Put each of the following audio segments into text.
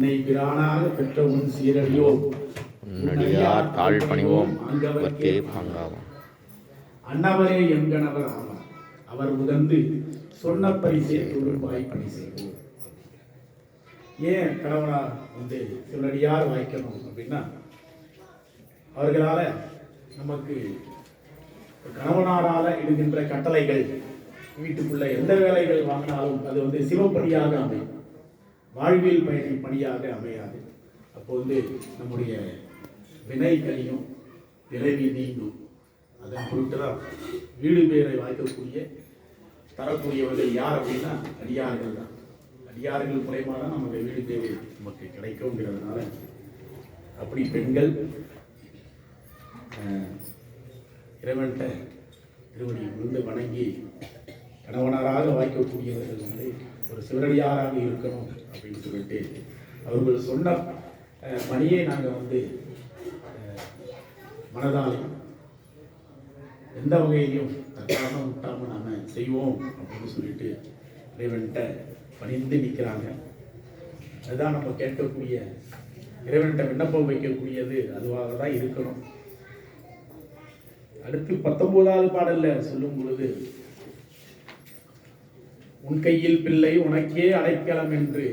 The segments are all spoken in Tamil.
உன்னை பிரானாக பெற்ற உன் சீரடியோ உன்னடியார் தாழ் பணிவோம் அங்கவர்க்கே பங்காவோம். அன்னவரே எங்கனவர் ஆவார், அவர் உகந்து சொன்ன பரிசை தொழும்பாய் பணி செய்வோம். ஏன் கணவனா சிவனடியார் வாய்க்கணும் அப்படின்னா, அவர்களால நமக்கு கணவனாரால இடுகின்ற கட்டளைகள், வீட்டுக்குள்ள எந்த வேலைகள் வாங்கினாலும் அது சிவப்பணியாக அமையும், வாழ்வில் பணியாக அமையாது. அப்போ நம்முடைய வினை கழியும், பிறவி நீங்கும். அதன் பொருட்டு தான் வீடு பேரை வாய்க்கக்கூடிய தரக்கூடியவர்கள் யார் அப்படின்னா அடியார்கள் தான். அடியார்கள் மூலயமா தான் நம்முடைய வீடு பேரு நமக்கு கிடைக்கும்ங்கிறதுனால அப்படி பெண்கள் இறைவன்கிட்ட திருவடி விழுந்து வணங்கி கணவனராக வாய்க்கக்கூடியவர்கள் ஒரு சிவனடியாராக இருக்கணும் அப்படின்னு சொல்லிட்டு அவர்கள் சொன்ன பணியை நாங்கள் மனதால் எந்த வகையிலையும் தற்காலம் விட்டாமல் நாம் செய்வோம் அப்படின்னு சொல்லிட்டு இறைவன்கிட்ட பணிந்து நிற்கிறாங்க. அதுதான் நம்ம கேட்கக்கூடிய, இறைவன்கிட்ட விண்ணப்பம் வைக்கக்கூடியது அதுவாக தான் இருக்கணும். அடுத்து 19வது பாடல்ல சொல்லும் பொழுது, உன் கையில் பிள்ளை உனக்கே அடைக்கலம் என்று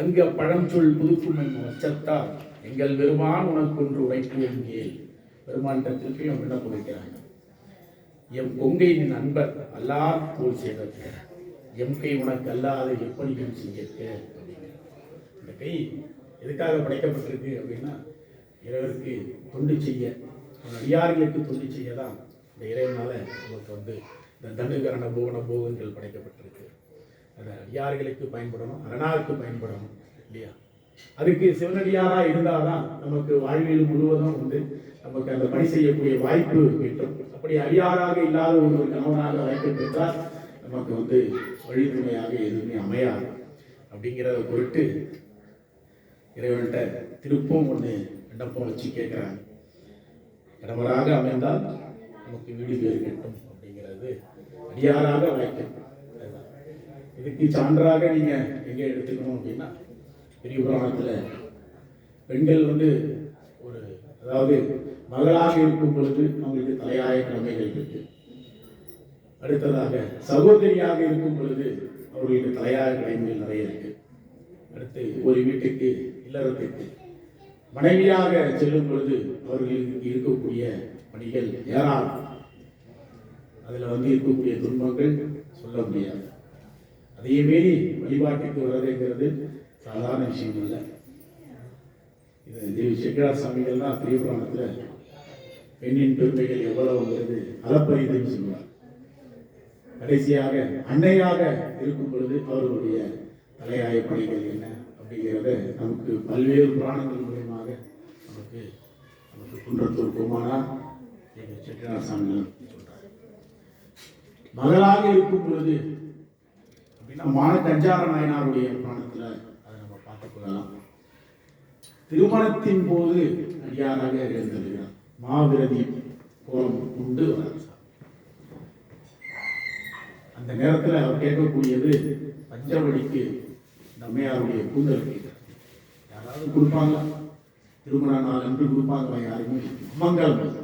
அங்க பழஞ்சொல் புதுக்கும் என் அச்சத்தால் எங்கள் பெருமான் உனக்கு ஒன்று உரைப்போம் கேள். பெருமான்கிட்ட திருப்பியும் விண்ணப்பம் வைக்கிறாங்க. எம் கொங்கை நின் அன்பர் அல்லார் போல் செய்தற்க, எம் கை உனக்கு அல்லாத எப்படியும் செய்யற்க. இந்த கை எதுக்காக படைக்கப்பட்டிருக்கு அப்படின்னா, இறைவருக்கு தொண்டு செய்ய, அடியார்களுக்கு தொண்டு செய்ய தான் இந்த இறைவனால நமக்கு இந்த தண்டுகரண போகன போகங்கள் படைக்கப்பட்டிருக்கு. அது அடியார்களுக்கு பயன்படணும், அரணாருக்கு பயன்படணும் இல்லையா? அதுக்கு சிவனடியாராக இருந்தால் தான் நமக்கு வாழ்வில் முழுவதும் நமக்கு அந்த பணி செய்யக்கூடிய வாய்ப்பு கிட்டும். அப்படி அடியாராக இல்லாத ஒரு கணவனாக வாய்ப்பு பெற்றால் நமக்கு வழித்துணையாக எதுவுமே அமையாது. அப்படிங்கிறத பொருட்டு இறைவன்கிட்ட திருப்பம் விண்ணப்பம் வச்சு கேட்குறாங்க. கணவராக அமைந்தால் நமக்கு வீடு பேறு கட்டும் அப்படிங்கிறது அடியாராக வாய்க்கும். இதுக்கு சான்றாக நீங்கள் எங்கே எடுத்துக்கணும் அப்படின்னா, பெரிய புராணத்தில் பெண்கள் ஒரு அதாவது மகளாக இருக்கும் பொழுது அவங்களுக்கு தலையாய கடமைகள் இருக்கு. அடுத்ததாக சகோதரியாக இருக்கும் பொழுது அவர்களுக்கு தலையாய கடமைகள் நிறைய இருக்கு. அடுத்து ஒரு வீட்டுக்கு இல்லறத்துக்கு மனைவியாக செல்லும் பொழுது அவர்களுக்கு இருக்கக்கூடிய பணிகள் ஏராளம். அதில் இருக்கக்கூடிய துன்பங்கள் சொல்ல முடியாது. அதையே மீறி வழிபாட்டுக்கு வர்றதுங்கிறது சாதாரண விஷயம் இல்லை. இது தேவி சேக்கிழார் சாமிகள் தான் பெரிய புராணத்தில் பெண்ணின் பெருமைகள் எவ்வளவுங்கிறது அலப்பரிதம் சொல்வார். கடைசியாக அன்னையாக இருக்கும் பொழுது அவர்களுடைய தலையாய பணிகள் என்ன அப்படிங்கிறத நமக்கு பல்வேறு புராணங்கள் மூலமாக நமக்கு குன்றத்தூர் கோமானார் சேக்கிழார் சாமிகள் சொல்றார். மகளாக இருக்கும் பொழுது அப்படின்னா மானக்கஞ்சார நாயனாருடைய புராணத்தில் அதை நம்ம பார்த்துக்கொள்ளலாம். திருமணத்தின் போது அடியாராக எழுந்திருக்கிறார். மாவிரதி கோலம் உண்டு. அந்த நேரத்தில் அவர் கேட்கக்கூடியது பஞ்சவடிக்கு நம்மையாருடைய கூந்தல் கேட்கிறார். யாராவது கொடுப்பாங்க, திருமண நாள் என்று கொடுப்பாங்க, யாருமே அம்மங்கலம்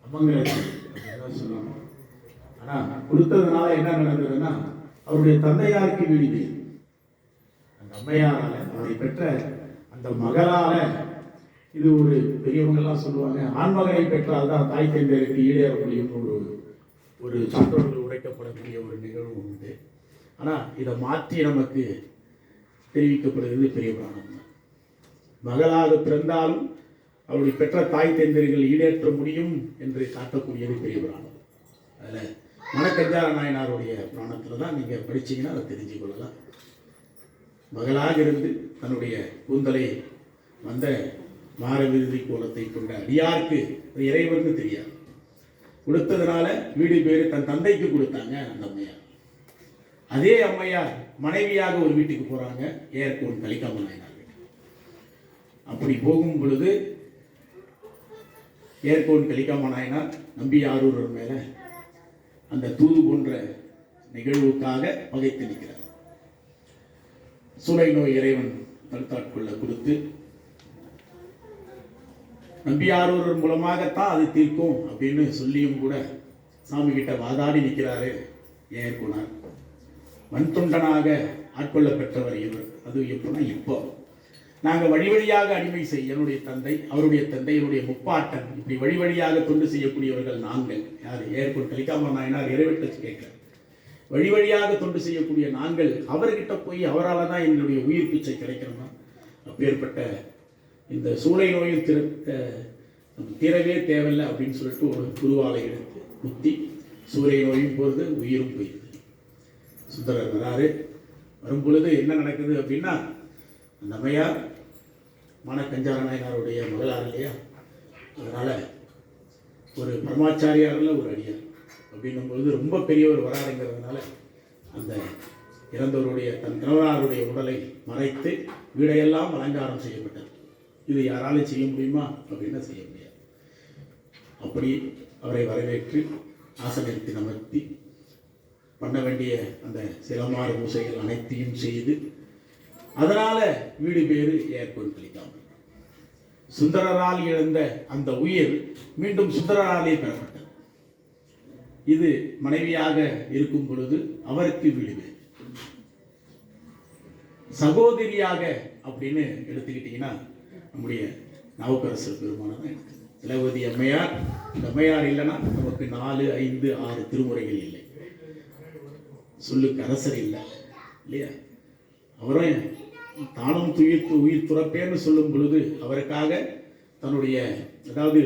அப்படின்னு சொல்லணும். ஆனால் கொடுத்ததுனால என்ன நடந்ததுன்னா, அவருடைய தந்தையாருக்கு வீடு, அந்த அம்மையாரால அவரை பெற்ற அந்த மகளால, இது ஒரு பெரியவங்கெல்லாம் சொல்லுவாங்க, ஆண்மகனை பெற்றால் தான் தாய் தந்தையருக்கு ஈடேற முடியும் ஒரு சான்றோர்கள் உரைக்கப்படக்கூடிய ஒரு நிகழ்வு உண்டு. ஆனால் இதை மாற்றி நமக்கு தெரிவிக்கப்படுகிறது பெரிய புராணம். மகளாக பிறந்தாலும் அவருடைய பெற்ற தாய் தந்தையர்கள் ஈடேற்ற முடியும் என்று காட்டக்கூடியது பெரிய புராணம். அதில் மணக்கஞ்சார நாயனாருடைய புராணத்தில் தான் நீங்கள் படிச்சீங்கன்னா அதை தெரிஞ்சு கொள்ளலாம். மகளாக இருந்து தன்னுடைய கூந்தலை வந்த மாரவிருதி கோலத்தை கொண்ட அடியாருக்கு அது இறைவனுக்கு தெரியாது. கொடுத்ததுனால வீடு பேரு தன் தந்தைக்கு கொடுத்தாங்க அந்த அம்மையார். அதே அம்மையார் மனைவியாக ஒரு வீட்டுக்கு போறாங்க, ஏற்கோன் கலிக்காம நாயனார் வீட்டு. அப்படி போகும் பொழுது ஏற்கோன் கலிக்காம நாயனார் நம்பியாரூர் மேல அந்த தூது போன்ற நிகழ்வுக்காக பகைத்து நிற்கிறார். சூளை நோய் இறைவன் தடுத்தாட்கொள்ள கொடுத்து நம்பியாரூர் மூலமாகத்தான் அது தீர்க்கும் அப்படின்னு சொல்லியும் கூட சாமி கிட்ட வாதாடி நிற்கிறாரு ஏற்குனார். மண் தொண்டனாக ஆட்கொள்ள பெற்றவர் இவர். அது எப்படின்னா, இப்போ நாங்கள் வழி வழியாக அடிமை செய்ய, என்னுடைய தந்தை, அவருடைய தந்தை, என்னுடைய முப்பாட்டன், இப்படி வழி வழியாக தொண்டு செய்யக்கூடியவர்கள் நாங்கள். யார்? ஏற்கொண்டு கலிக்காம நாயனார் இறைவெட்டு கேட்க, வழி வழியாக தொண்டு செய்யக்கூடிய நாங்கள் அவர்கிட்ட போய் அவரால் தான் எங்களுடைய உயிர் பிச்சை கிடைக்கணும்னா, அப்பேற்பட்ட இந்த சூளை நோயும் தீரவே தேவையில்லை அப்படின்னு சொல்லிட்டு ஒரு குருவாலை எடுத்து குத்தி சூளை நோயும் போகிறது, உயிரும் போயிடுது. சுந்தரர் வராரு. வரும் பொழுது என்ன நடக்குது அப்படின்னா, அந்த அம்மையார் மானக்கஞ்சார நாயனாருடைய மகளார் இல்லையா, அதனால் ஒரு பரமாச்சாரியாரில் ஒரு அடியார் அப்படின்னும் பொழுது ரொம்ப பெரியவர் வராருங்கிறதுனால அந்த இறந்தவருடைய தன் கணவனாருடைய உடலை மறைத்து வீடையெல்லாம் அலங்காரம் செய்யப்பட்டது. இது யாராலும் செய்ய முடியுமா அப்படின்னா செய்ய முடியாது. அப்படி அவரை வரவேற்று ஆசனத்தில் அமர்த்தி பண்ண வேண்டிய அந்த சிலமாறு பூசைகள் அனைத்தையும் செய்து, அதனால வீடு பேரு ஏற்போர் கலிக்காமன். சுந்தரரால் இழந்த அந்த உயிர் மீண்டும் சுந்தரராலே பெறப்பட்டது. இது மனைவியாக இருக்கும் பொழுது அவருக்கு வீடு பேர். சகோதரியாக அப்படின்னு எடுத்துக்கிட்டீங்கன்னா நம்முடைய நாவுக்கரசர் பெருமானை தான் எடுத்து. திலகவதி அம்மையார், இந்த அம்மையார் இல்லைன்னா நமக்கு 4, 5, 6 திருமுறைகள் இல்லை, சொல்லுக்கு அரசர் இல்லை இல்லையா. அவரும் தானும் உயிர் துறப்பேன்னு சொல்லும் பொழுது அவருக்காக தன்னுடைய, அதாவது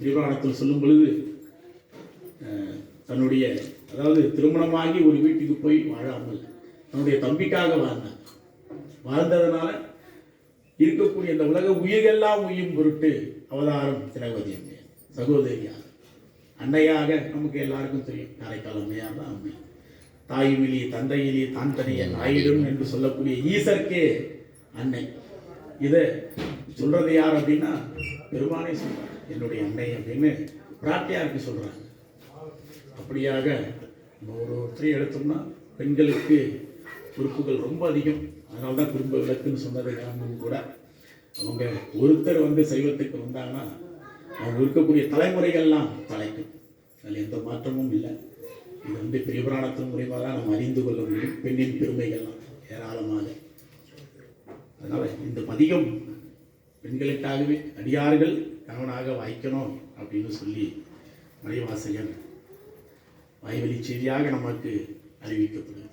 புராணத்தில் சொல்லும் பொழுது தன்னுடைய, அதாவது திருமணமாகி ஒரு வீட்டுக்கு போய் வாழாமல் தன்னுடைய தம்பிக்காக வாழ்ந்ததுனால இருக்கக்கூடிய இந்த உலக உயிரெல்லாம் உயும் பொருட்டு அவதாரம் திலகவதி அம்மையார். சகோதரியாக, அன்னையாக நமக்கு எல்லாருக்கும் தெரியும், காரைக்கால் அம்மையார் தான் அம்மை. தாயுமிலி தந்தையிலி தான் தனிய நாயிடும் என்று சொல்லக்கூடிய ஈசர்க்கே அன்னை. இதை சொல்றது யார் அப்படின்னா பெருமானே சொல்றாங்க, என்னுடைய அன்னை அப்படின்னு பிராட்டியாருக்கு சொல்றாங்க. அப்படியாக ஒருத்தரையும் எடுத்தோம்னா பெண்களுக்கு பொறுப்புகள் ரொம்ப அதிகம். அதனால தான் குடும்ப விளக்குன்னு சொன்னது காரணம் கூட. அவங்க ஒருத்தர் சைவத்துக்கு வந்தாங்கன்னா அவங்க இருக்கக்கூடிய தலைமுறைகள்லாம் தலைக்கும். அதில் எந்த மாற்றமும் இல்லை. இது பெரிய புராணத்தின் மூலியமாக தான் நம்ம அறிந்து கொள்ள முடியும் பெண்ணின் பெருமைகள்லாம் ஏராளமாக. அதனால் இந்த பதிகம் பெண்களுக்காகவே அடியார்கள் கணவனாக வாய்க்கணும் அப்படின்னு சொல்லி மணிவாசகன் வாய்வழி செய்தியாக நமக்கு அறிவிக்கப்படுகிறது.